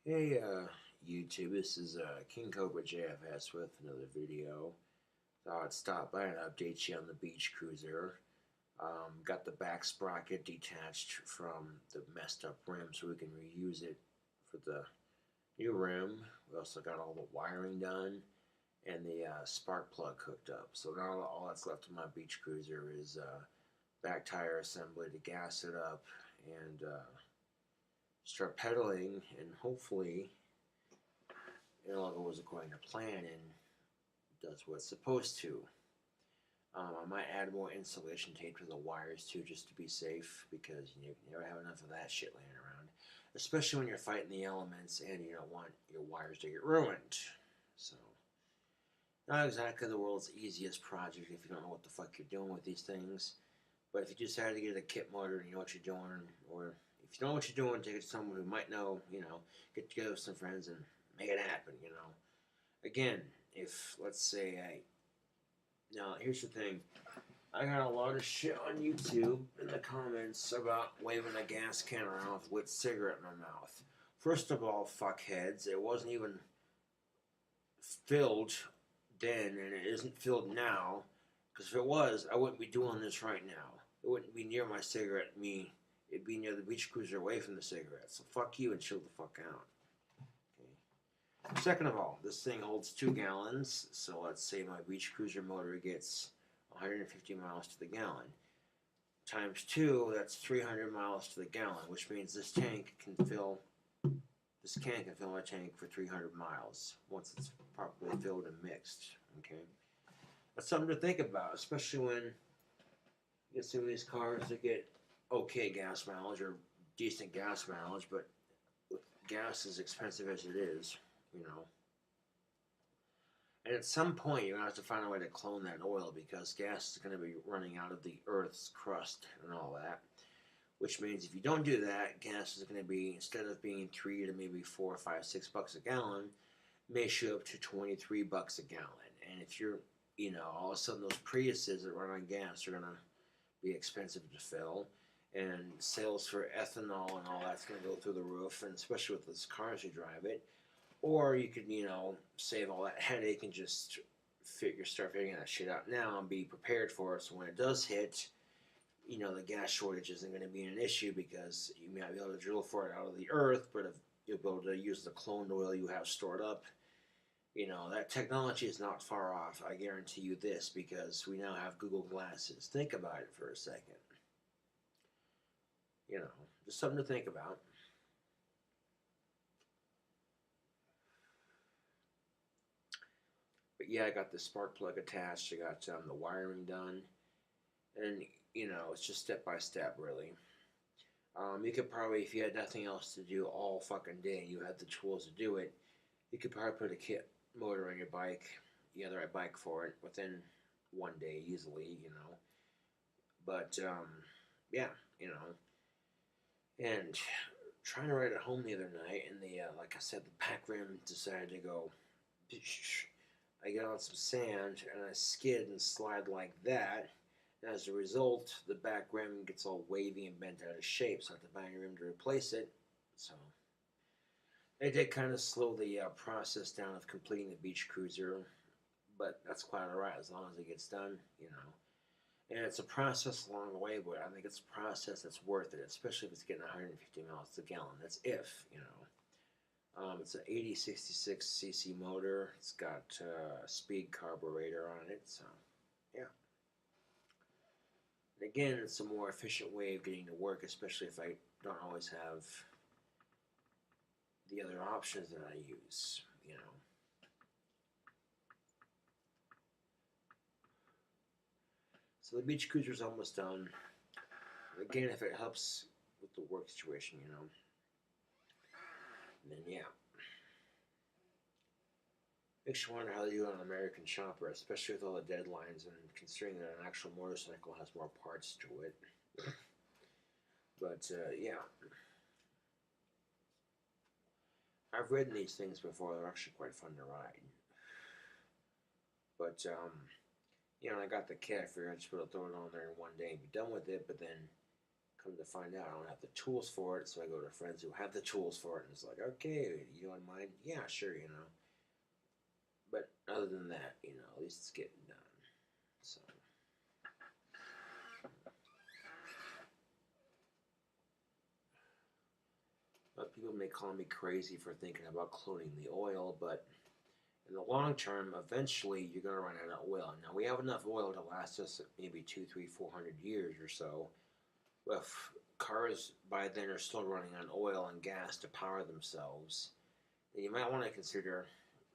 Hey, YouTube, this is KingCobraJFS with another video. Thought I'd stop by and update you on the beach cruiser. Got the back sprocket detached from the messed up rim so we can reuse it for the new rim. We also got all the wiring done and the spark plug hooked up. So now all that's left of my beach cruiser is back tire assembly to gas it up and start pedaling, and hopefully it all goes according to plan and does what it's supposed to. I might add more insulation tape to the wires too, just to be safe, because you never have enough of that shit laying around, especially when you're fighting the elements and you don't want your wires to get ruined. So, not exactly the world's easiest project if you don't know what the fuck you're doing with these things. But if you decide to get a kit motor and you know what you're doing, or if you know what you're doing, take it to someone who might know, get together with some friends and make it happen, Again, if, let's say, now here's the thing. I got a lot of shit on YouTube in the comments about waving a gas can around with a cigarette in my mouth. First of all, fuckheads, it wasn't even filled then, and it isn't filled now, because if it was, I wouldn't be doing this right now. It wouldn't be near my cigarette, me. It'd be near the beach cruiser, away from the cigarette. So fuck you and chill the fuck out. Okay. Second of all, this thing holds 2 gallons. So let's say my beach cruiser motor gets 150 miles to the gallon. Times 2, that's 300 miles to the gallon, which means this can fill my tank for 300 miles once it's properly filled and mixed. Okay. That's something to think about, especially when you get some of these cars that get okay gas mileage or decent gas mileage, but with gas as expensive as it is, And at some point, you're going to have to find a way to clone that oil, because gas is going to be running out of the Earth's crust and all that. Which means if you don't do that, gas is going to be, instead of being $3 to maybe $4, $5, $6 a gallon, may show up to $23 a gallon. And if you're, all of a sudden those Priuses that run on gas are going to be expensive to fill, and sales for ethanol and all that's going to go through the roof, and especially with those cars who drive it. Or you could, save all that headache and just start figuring that shit out now and be prepared for it, so when it does hit, the gas shortage isn't going to be an issue, because you may not be able to drill for it out of the earth, but if you'll be able to use the cloned oil you have stored up, that technology is not far off. I guarantee you this, because we now have Google Glasses. Think about it for a second. Just something to think about. But yeah, I got the spark plug attached. I got the wiring done. And, it's just step by step, really. You could probably, if you had nothing else to do all fucking day and you had the tools to do it, you could probably put a kit motor on your bike, you have the right bike for it, within one day easily, But, yeah, And trying to ride it home the other night, and like I said, the back rim decided to go. I get on some sand and I skid and slide like that. And as a result, the back rim gets all wavy and bent out of shape, so I have to buy a new rim to replace it. So they did kind of slow the process down of completing the beach cruiser, but that's quite alright as long as it gets done, And it's a process along the way, but I think it's a process that's worth it, especially if it's getting 150 miles to the gallon. That's if. It's an 8066 cc motor. It's got a speed carburetor on it, so yeah. And again, it's a more efficient way of getting to work, especially if I don't always have the other options that I use, So the beach cruiser's almost done. Again, if it helps with the work situation, then yeah. Makes you wonder how they do it on an American shopper, especially with all the deadlines and considering that an actual motorcycle has more parts to it. But, yeah. I've ridden these things before. They're actually quite fun to ride. But, I got the kit. I figured I'd just be able to throw it on there in one day and be done with it. But then, Come to find out, I don't have the tools for it, so I go to friends who have the tools for it, and it's like, okay, you don't mind? Yeah, sure, you know. But other than that, you know, at least it's getting done. So. People may call me crazy for thinking about cloning the oil, but in the long term, eventually you're going to run out of oil. Now, we have enough oil to last us maybe 2, 3, 400 years or so. If cars by then are still running on oil and gas to power themselves, then you might want to consider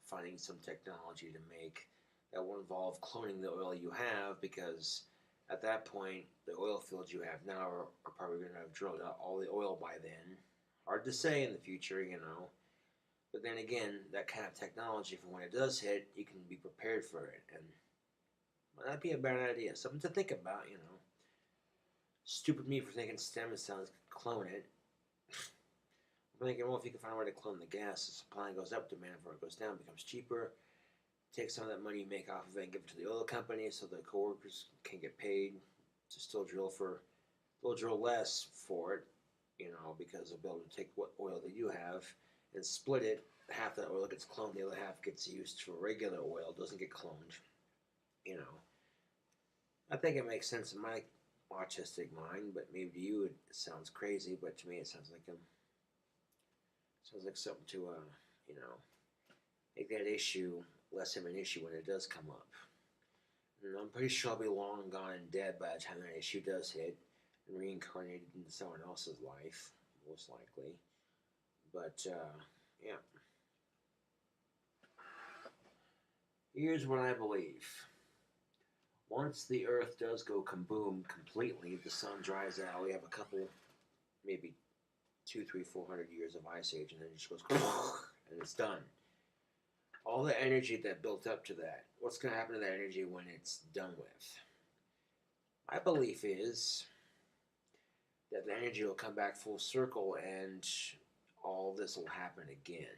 finding some technology to make that will involve cloning the oil you have, because at that point, the oil fields you have now are probably going to have drilled out all the oil by then. Hard to say in the future, you know. But then again, that kind of technology, for when it does hit, you can be prepared for it. And well, that'd be a bad idea. Something to think about, you know. Stupid me for thinking stem cells could clone it. I'm thinking, well, if you can find a way to clone the gas, the supply goes up, demand for it goes down, becomes cheaper. Take some of that money you make off of it and give it to the oil company so the coworkers can get paid to still drill they'll drill less for it, you know, because they'll be able to take what oil they do have and split it. Half that oil gets cloned, the other half gets used for regular oil, doesn't get cloned, you know. I think it makes sense in my autistic mind, but maybe to you it sounds crazy, but to me it sounds like something to, you know, make that issue less of an issue when it does come up. And I'm pretty sure I'll be long gone and dead by the time that issue does hit and reincarnated into someone else's life, most likely. But, yeah. Here's what I believe. Once the Earth does go kaboom completely, the sun dries out, we have a couple, maybe 2, 3, 400 years of ice age, and then it just goes and it's done. All the energy that built up to that, what's going to happen to that energy when it's done with? My belief is that the energy will come back full circle and all this will happen again.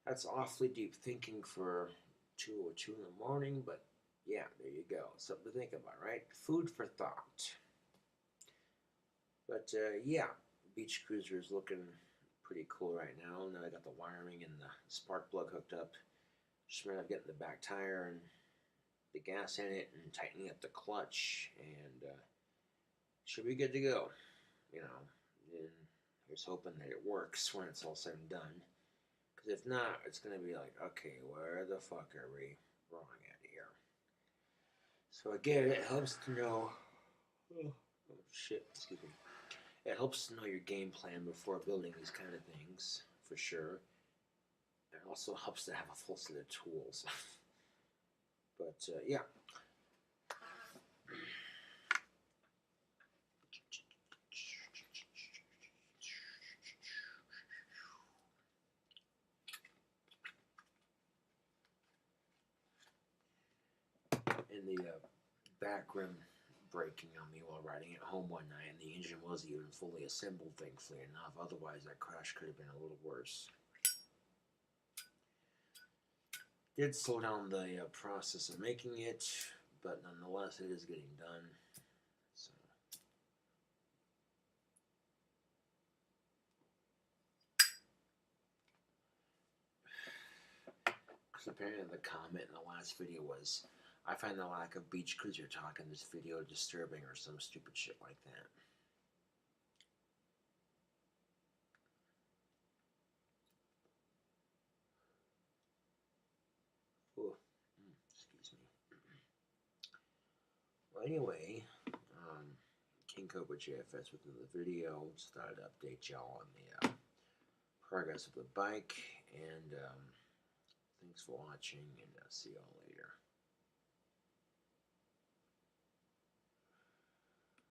That's awfully deep thinking for 2 or 2 in the morning, but yeah, there you go. Something to think about, right? Food for thought. But yeah, Beach Cruiser is looking pretty cool right now. Now I got the wiring and the spark plug hooked up. Just a matter of getting the back tire and the gas in it and tightening up the clutch, and should be good to go. You know, and here's hoping that it works when it's all said and done. Because if not, it's going to be like, okay, where the fuck are we wrong at here? So again, it helps to know. Oh shit, excuse me. It helps to know your game plan before building these kind of things, for sure. It also helps to have a full set of tools. But, yeah. And the back rim breaking on me while riding at home one night, and the engine wasn't even fully assembled, thankfully enough. Otherwise, that crash could have been a little worse. Did slow down the process of making it, but nonetheless, it is getting done. So. Because apparently the comment in the last video was, I find the lack of Beach Cruiser talk in this video disturbing, or some stupid shit like that. Ooh, excuse me. Well, anyway, KingCobraJFS with another video. Just thought I'd update y'all on the progress of the bike, and thanks for watching, and see y'all later.